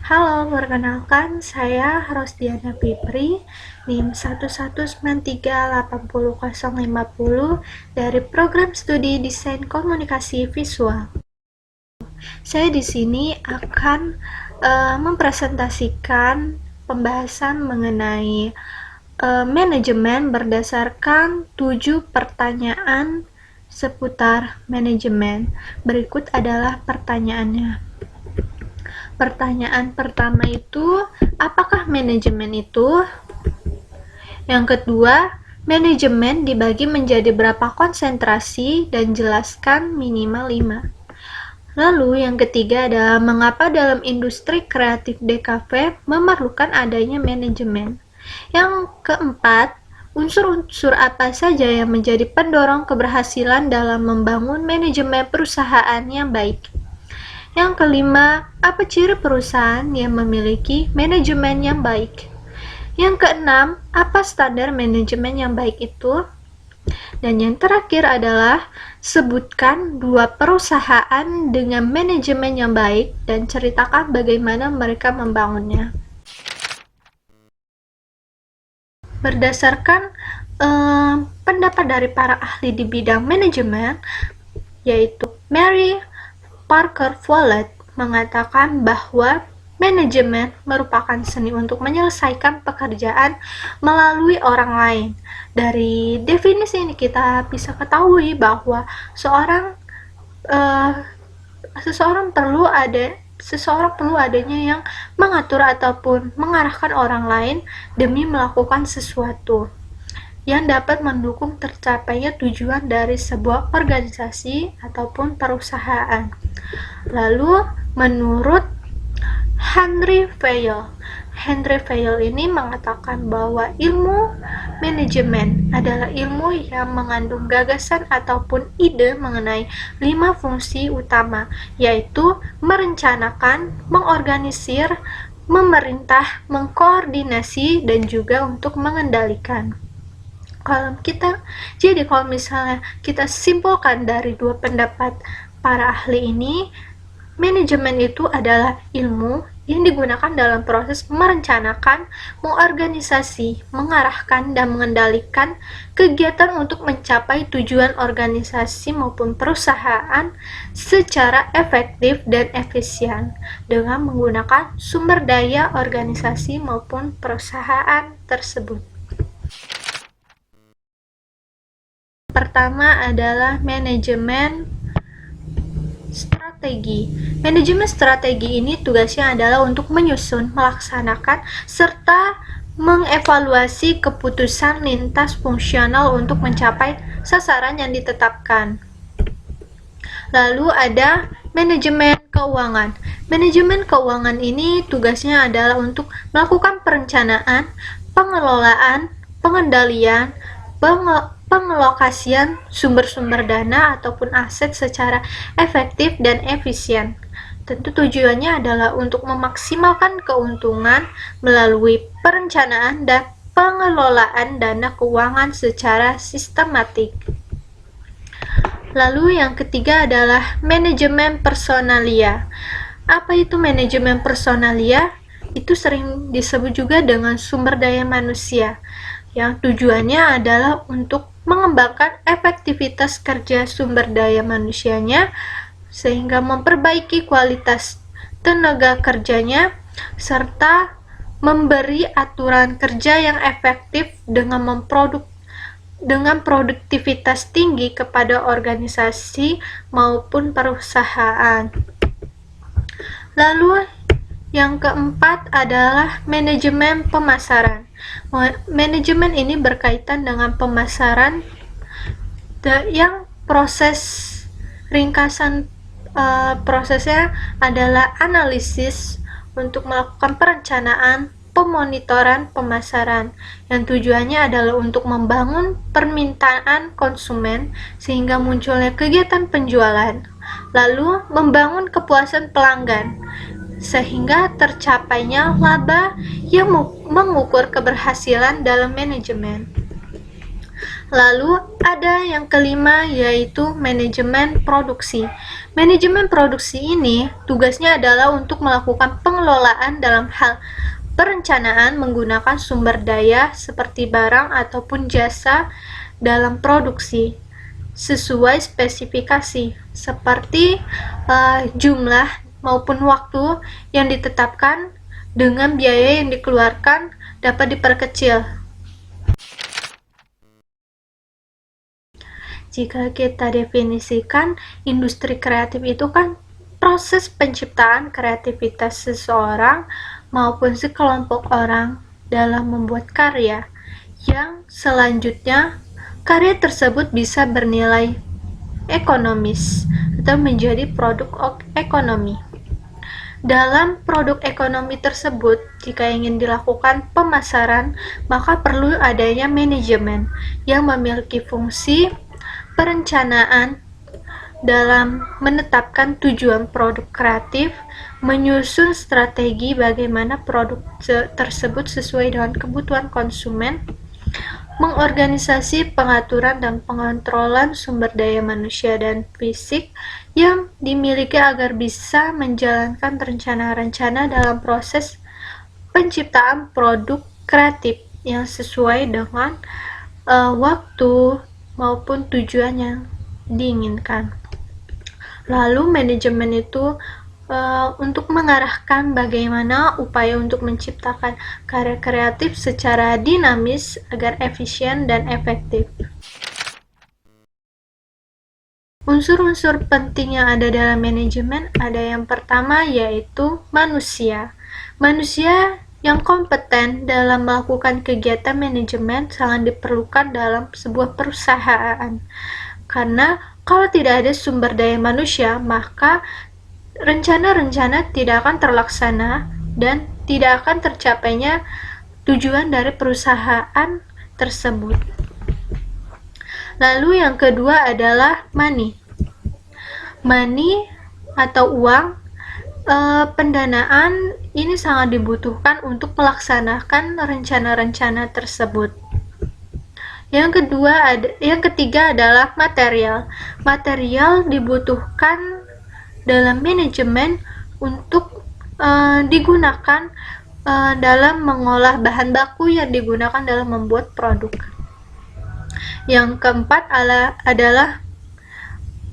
Halo, perkenalkan saya Rosdiana Fitri, NIM 119380050 dari Program Studi Desain Komunikasi Visual. Saya di sini akan mempresentasikan pembahasan mengenai manajemen berdasarkan 7 pertanyaan seputar manajemen. Berikut adalah pertanyaannya. Pertanyaan pertama itu, apakah manajemen itu? Yang kedua, manajemen dibagi menjadi berapa konsentrasi dan jelaskan minimal 5. Lalu yang ketiga adalah mengapa dalam industri kreatif DKV memerlukan adanya manajemen. Yang keempat, unsur-unsur apa saja yang menjadi pendorong keberhasilan dalam membangun manajemen perusahaan yang baik. Yang kelima, apa ciri perusahaan yang memiliki manajemen yang baik? Yang keenam, apa standar manajemen yang baik itu? Dan yang terakhir adalah sebutkan 2 perusahaan dengan manajemen yang baik dan ceritakan bagaimana mereka membangunnya. Berdasarkan pendapat dari para ahli di bidang manajemen, yaitu Mary Parker Follett mengatakan bahwa manajemen merupakan seni untuk menyelesaikan pekerjaan melalui orang lain. Dari definisi ini kita bisa ketahui bahwa seseorang perlu adanya yang mengatur ataupun mengarahkan orang lain demi melakukan sesuatu yang dapat mendukung tercapainya tujuan dari sebuah organisasi ataupun perusahaan. Lalu, menurut Henry Fayol ini mengatakan bahwa ilmu manajemen adalah ilmu yang mengandung gagasan ataupun ide mengenai 5 fungsi utama, yaitu merencanakan, mengorganisir, memerintah, mengkoordinasi, dan juga untuk mengendalikan. Kalau misalnya kita simpulkan dari 2 pendapat para ahli ini, manajemen itu adalah ilmu yang digunakan dalam proses merencanakan, mengorganisasi, mengarahkan, dan mengendalikan kegiatan untuk mencapai tujuan organisasi maupun perusahaan secara efektif dan efisien dengan menggunakan sumber daya organisasi maupun perusahaan tersebut. Pertama adalah manajemen strategi. Manajemen strategi ini tugasnya adalah untuk menyusun, melaksanakan, serta mengevaluasi keputusan lintas fungsional untuk mencapai sasaran yang ditetapkan. Lalu ada manajemen keuangan. Manajemen keuangan ini tugasnya adalah untuk melakukan perencanaan, pengelolaan, pengendalian, pengelokasian sumber-sumber dana ataupun aset secara efektif dan efisien. Tentu tujuannya adalah untuk memaksimalkan keuntungan melalui perencanaan dan pengelolaan dana keuangan secara sistematik. Lalu yang ketiga adalah manajemen personalia. Apa itu manajemen personalia? Itu sering disebut juga dengan sumber daya manusia, yang tujuannya adalah untuk mengembangkan efektivitas kerja sumber daya manusianya sehingga memperbaiki kualitas tenaga kerjanya serta memberi aturan kerja yang efektif dengan produktivitas tinggi kepada organisasi maupun perusahaan. Lalu yang keempat adalah manajemen pemasaran. Manajemen ini berkaitan dengan pemasaran yang prosesnya adalah analisis untuk melakukan perencanaan, pemonitoran pemasaran, yang tujuannya adalah untuk membangun permintaan konsumen sehingga munculnya kegiatan penjualan, lalu membangun kepuasan pelanggan sehingga tercapainya laba yang mengukur keberhasilan dalam manajemen. Lalu ada yang kelima, yaitu manajemen produksi. Manajemen produksi ini tugasnya adalah untuk melakukan pengelolaan dalam hal perencanaan menggunakan sumber daya seperti barang ataupun jasa dalam produksi sesuai spesifikasi seperti jumlah maupun waktu yang ditetapkan dengan biaya yang dikeluarkan dapat diperkecil. Jika kita definisikan, industri kreatif itu kan proses penciptaan kreativitas seseorang maupun sekelompok orang dalam membuat karya, yang selanjutnya karya tersebut bisa bernilai ekonomis atau menjadi produk ekonomi. Dalam produk ekonomi tersebut, jika ingin dilakukan pemasaran, maka perlu adanya manajemen yang memiliki fungsi perencanaan dalam menetapkan tujuan produk kreatif, menyusun strategi bagaimana produk tersebut sesuai dengan kebutuhan konsumen, mengorganisasi pengaturan dan pengontrolan sumber daya manusia dan fisik yang dimiliki agar bisa menjalankan rencana-rencana dalam proses penciptaan produk kreatif yang sesuai dengan waktu maupun tujuan yang diinginkan. Lalu manajemen itu untuk mengarahkan bagaimana upaya untuk menciptakan karya kreatif secara dinamis agar efisien dan efektif. Unsur-unsur penting yang ada dalam manajemen ada yang pertama, yaitu manusia. Manusia yang kompeten dalam melakukan kegiatan manajemen sangat diperlukan dalam sebuah perusahaan. Karena kalau tidak ada sumber daya manusia, maka rencana-rencana tidak akan terlaksana dan tidak akan tercapainya tujuan dari perusahaan tersebut. Lalu yang kedua adalah money. Money atau uang, pendanaan ini sangat dibutuhkan untuk melaksanakan rencana-rencana tersebut. Yang ketiga adalah material. Material dibutuhkan dalam manajemen untuk digunakan dalam mengolah bahan baku yang digunakan dalam membuat produk. Yang keempat adalah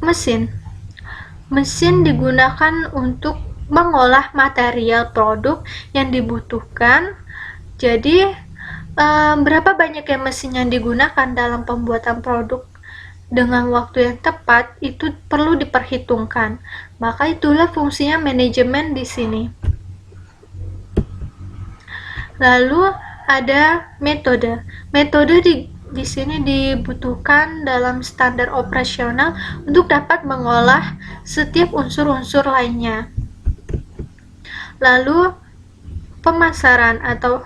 mesin. Mesin digunakan untuk mengolah material produk yang dibutuhkan. Jadi, berapa banyak mesin yang digunakan dalam pembuatan produk dengan waktu yang tepat itu perlu diperhitungkan. Maka itulah fungsinya manajemen di sini. Lalu ada metode. Metode di sini dibutuhkan dalam standar operasional untuk dapat mengolah setiap unsur-unsur lainnya. Lalu pemasaran atau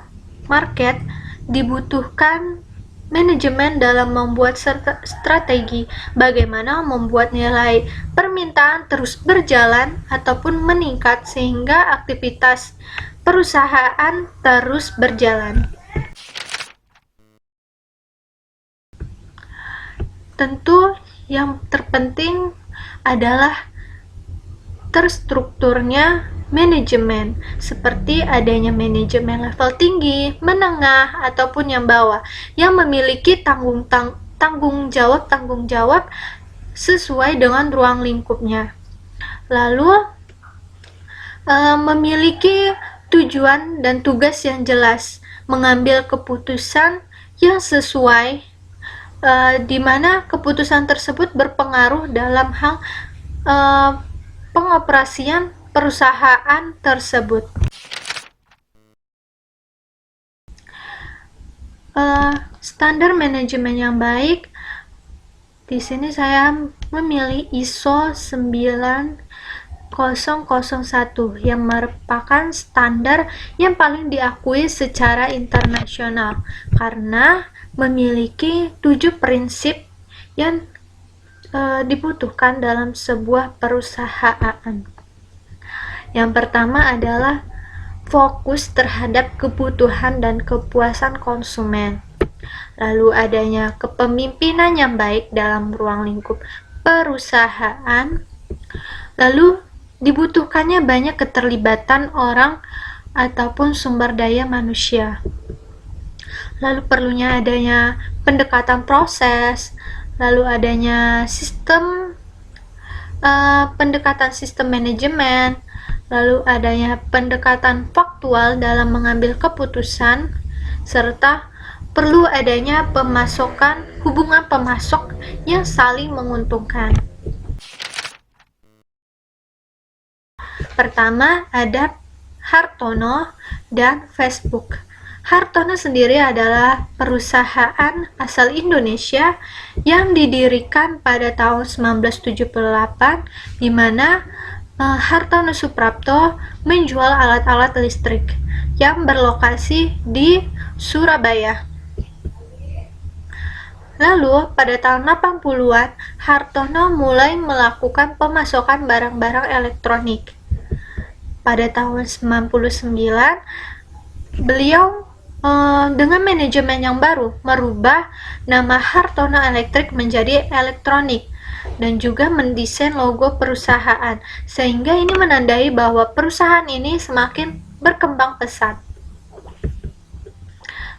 market dibutuhkan manajemen dalam membuat strategi bagaimana membuat nilai permintaan terus berjalan ataupun meningkat sehingga aktivitas perusahaan terus berjalan. Tentu yang terpenting adalah terstrukturnya manajemen, seperti adanya manajemen level tinggi, menengah, ataupun yang bawah, yang memiliki tanggung jawab sesuai dengan ruang lingkupnya. Lalu memiliki tujuan dan tugas yang jelas, mengambil keputusan yang sesuai, di mana keputusan tersebut berpengaruh dalam hal pengoperasian perusahaan tersebut. Standar manajemen yang baik, di sini saya memilih ISO 9001 yang merupakan standar yang paling diakui secara internasional karena memiliki 7 prinsip yang dibutuhkan dalam sebuah perusahaan. Yang pertama adalah fokus terhadap kebutuhan dan kepuasan konsumen. lalu adanya kepemimpinan yang baik dalam ruang lingkup perusahaan, lalu dibutuhkannya banyak keterlibatan orang ataupun sumber daya manusia. Lalu perlunya adanya pendekatan proses, lalu adanya pendekatan sistem manajemen, lalu adanya pendekatan faktual dalam mengambil keputusan, serta perlu adanya hubungan pemasok yang saling menguntungkan. Pertama, ada Hartono dan Facebook. Hartono sendiri adalah perusahaan asal Indonesia yang didirikan pada tahun 1978, di mana Hartono Suprapto menjual alat-alat listrik yang berlokasi di Surabaya. Lalu, pada tahun 80-an, Hartono mulai melakukan pemasokan barang-barang elektronik. Pada tahun 99, beliau dengan manajemen yang baru merubah nama Hartono Electric menjadi elektronik dan juga mendesain logo perusahaan, sehingga ini menandai bahwa perusahaan ini semakin berkembang pesat.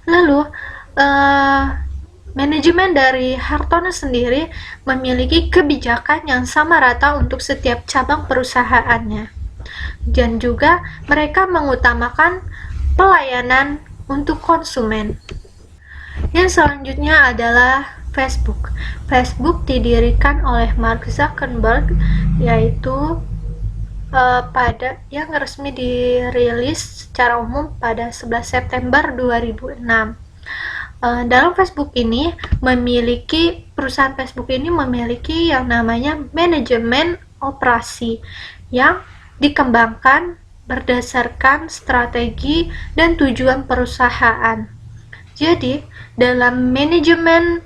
Lalu manajemen dari Hartono sendiri memiliki kebijakan yang sama rata untuk setiap cabang perusahaannya, dan juga mereka mengutamakan pelayanan untuk konsumen. Yang selanjutnya adalah Facebook. Facebook didirikan oleh Mark Zuckerberg, yaitu yang resmi dirilis secara umum pada 11 September 2006. Dalam Facebook ini perusahaan Facebook ini memiliki yang namanya manajemen operasi yang dikembangkan berdasarkan strategi dan tujuan perusahaan. Jadi, dalam manajemen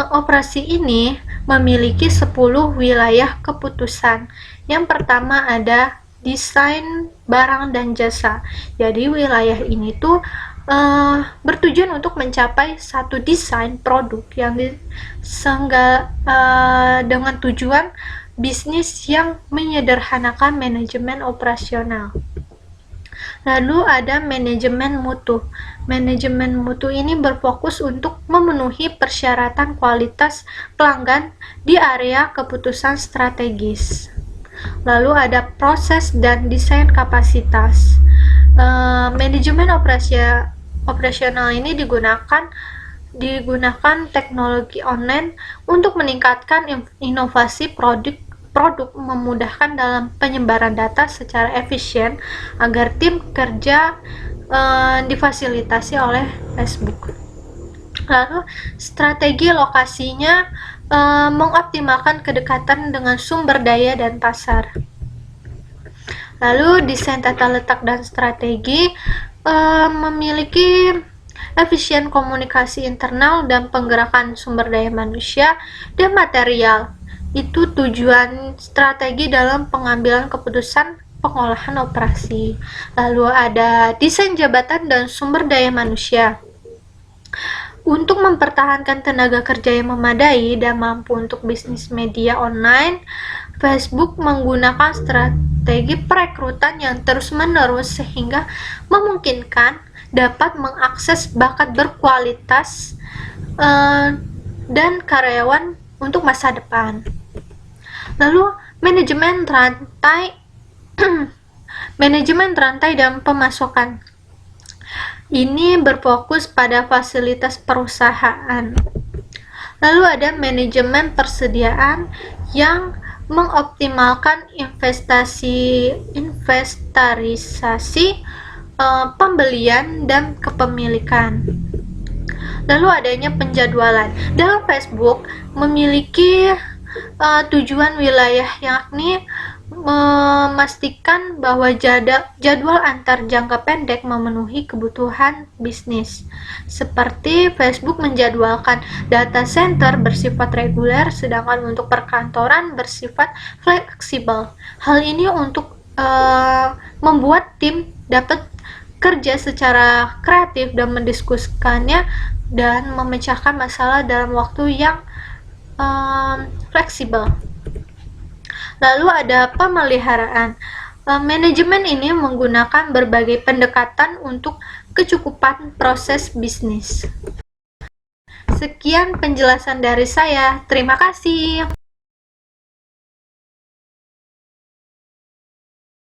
operasi ini memiliki 10 wilayah keputusan. Yang pertama ada desain barang dan jasa. Jadi, wilayah ini tuh bertujuan untuk mencapai satu desain produk yang dengan tujuan bisnis yang menyederhanakan manajemen operasional. Lalu ada manajemen mutu. Manajemen mutu ini berfokus untuk memenuhi persyaratan kualitas pelanggan di area keputusan strategis. Lalu ada proses dan desain kapasitas. Manajemen operasional ini digunakan teknologi online untuk meningkatkan inovasi produk memudahkan dalam penyebaran data secara efisien agar tim kerja difasilitasi oleh Facebook. Lalu strategi lokasinya mengoptimalkan kedekatan dengan sumber daya dan pasar. Lalu desain tata letak dan strategi memiliki efisien komunikasi internal dan penggerakan sumber daya manusia dan material. Itu tujuan strategi dalam pengambilan keputusan pengolahan operasi. Lalu ada desain jabatan dan sumber daya manusia. Untuk mempertahankan tenaga kerja yang memadai dan mampu untuk bisnis media online, Facebook menggunakan strategi perekrutan yang terus-menerus sehingga memungkinkan dapat mengakses bakat berkualitas dan karyawan untuk masa depan. Lalu manajemen rantai dan pemasokan. Ini berfokus pada fasilitas perusahaan. Lalu ada manajemen persediaan yang mengoptimalkan inventarisasi, pembelian dan kepemilikan. Lalu adanya penjadwalan. Dalam Facebook memiliki tujuan wilayah, yakni memastikan bahwa jadwal antar jangka pendek memenuhi kebutuhan bisnis. Seperti Facebook menjadwalkan data center bersifat reguler, sedangkan untuk perkantoran bersifat fleksibel. Hal ini untuk membuat tim dapat kerja secara kreatif dan mendiskusikannya dan memecahkan masalah dalam waktu yang fleksibel. Lalu ada pemeliharaan. Manajemen ini menggunakan berbagai pendekatan untuk kecukupan proses bisnis. Sekian penjelasan dari saya. Terima kasih.